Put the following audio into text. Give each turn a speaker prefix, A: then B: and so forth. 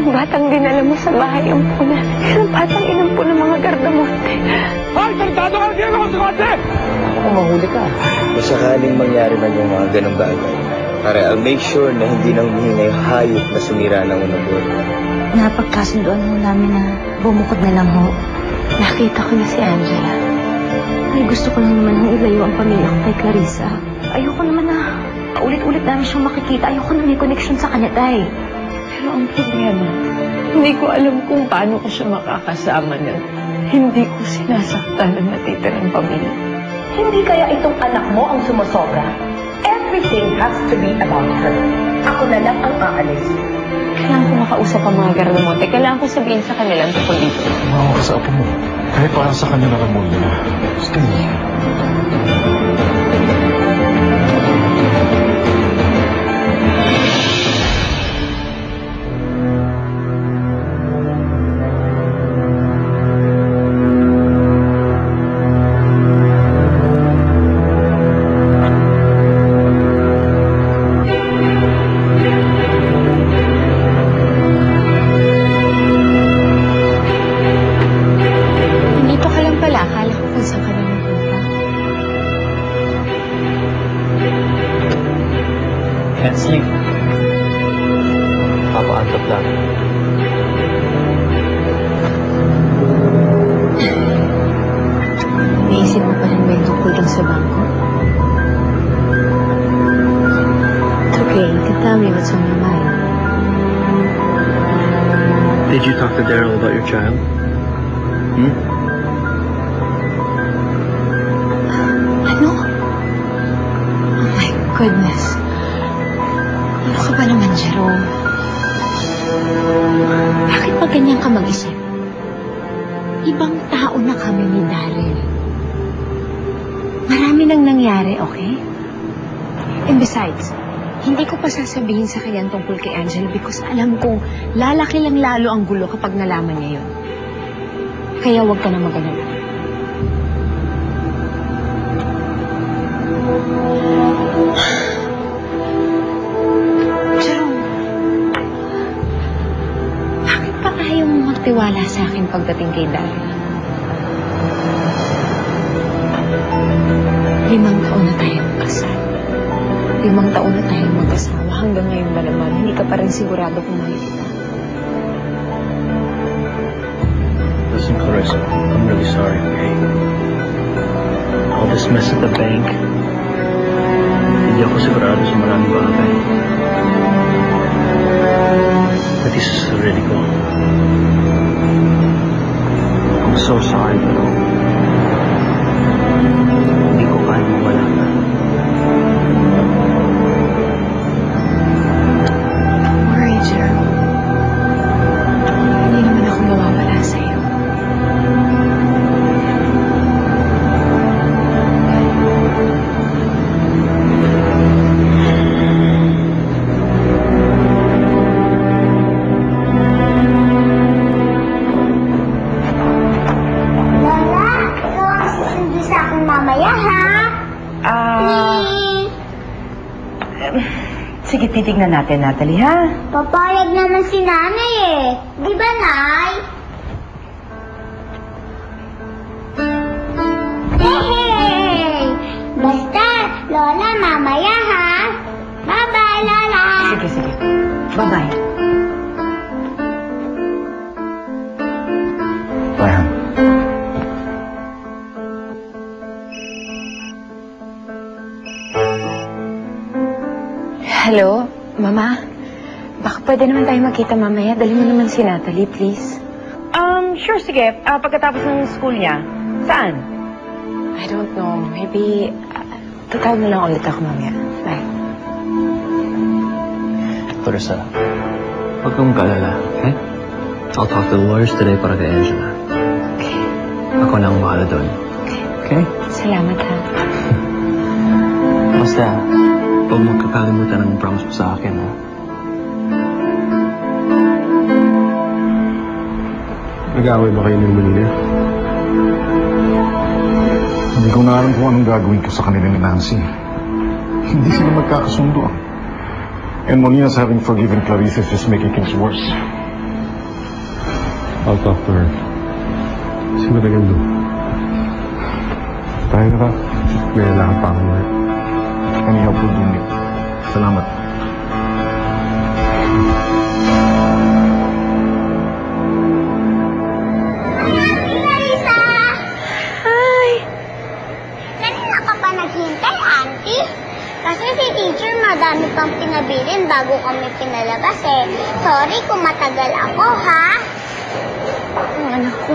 A: Ang batang dinala mo sa bahay ang puna. Ang batang inampo ng mga gardamonte.
B: Ay, talitado ka! Hindi ako sa kotse!
C: Kung mahuli ka. Kung sakaling mangyari man yung mga ganong bagay, para I'll make sure na hindi na humihinga yung hayop na sumira ng unang buwan.
A: Napagkasunduan mo namin na bumukod na lang ho. Nakita ko na si Angela. Ay, gusto ko lang naman nang ilayo ang pamilya ko kay Clarissa. Ayoko naman na ulit-ulit namin siyang makikita. Ayoko na may connection sa kanya, tay. Pero ang problema, hindi ko alam kung paano ko siya makakasama na hindi ko sinasaktan ang natitirang pamilya.
D: Hindi kaya itong anak mo ang sumusobra? Everything has to be about her. Ako na lang ang aalis.
A: Kailangan ko makausap ang mga gardamonte. Kailangan ko sabihin sa kanilang tungkol dito.
B: Mawa ka sa apo mo. Kahit para sa kanya na Ramona. Stay.
C: Can't sleep. Papaantot lang.
A: Naisip mo pa rin ba yung tungkol dun sa bangko? It's okay. You can tell me what's on your mind.
C: Did you talk to Daryl about your child?
A: Ano? Oh my goodness. Ano ka ba naman, Jerome? Bakit ba ganyan ka mag-isip? Ibang tao na kami ni Daryl. Marami nang nangyari, okay? And besides, hindi ko pa sasabihin sa kanya tungkol kay Angela because alam kong lalaki lang lalo ang gulo kapag nalaman niya yun. Kaya huwag ka na mag-alala. Jerome, bakit pa ayaw mo magtiwala sa akin pagdating kay Daryl? 5 taon na tayo magkasal. 5 taon na tayo mag-asawa. Hanggang ngayon ba naman, hindi ka pa rin sigurado kung mahal kita?
C: Listen, Clarissa, I'm really sorry, okay? All this mess at the bank, hindi ako sigurado sa maraming bagay. But this is already gone. I'm so sorry, pero hindi ko kaya mawala na.
A: Don't worry, Jerome. Hindi naman ako mawawala sa'yo.
D: Sige, titignan natin, Natalie, ha?
E: Papayag naman si nanay eh. Di ba, nay? Hey! Basta, Lola, mamaya ha? Bye-bye, Lola!
D: Sige, sige. Bye-bye.
B: Ryan.
A: Hello, Mama? Baka pwede naman tayo magkita mamaya. Dali mo naman si Natalie, please.
D: Sure, sige. Pagkatapos ng school niya. Saan?
A: I don't know. Maybe, tatawag mo lang ulit ako mamaya. Bye.
C: Clarissa, huwag kang mag-alala, okay? I'll talk to the lawyers today para kay Angela.
A: Okay.
C: Ako na ang bahala doon. Okay?
A: Salamat, ha?
C: Basta, huwag mo kakalimutan ang promise mo sa akin, ha?
B: Nag-aaway ba kayo ng Manila? Hindi ko na alam kung anong gagawin ko sa kanila ni Nancy. Hindi sila magkakasundo. And Molina's having forgiven Clarissa is just making things worse.
F: I'll talk to her. See what I can do. Tayo na ka. May lakad pa ako ngayon.
B: Any help will do, Nick. Salamat.
E: Clarissa!
A: Hi!
E: Kanina ka pa naghintay, Auntie? Kasi si teacher madami pang pinabilin bago kami pinalabas eh. Sorry kung matagal ako, ha?
A: Ang anak ko.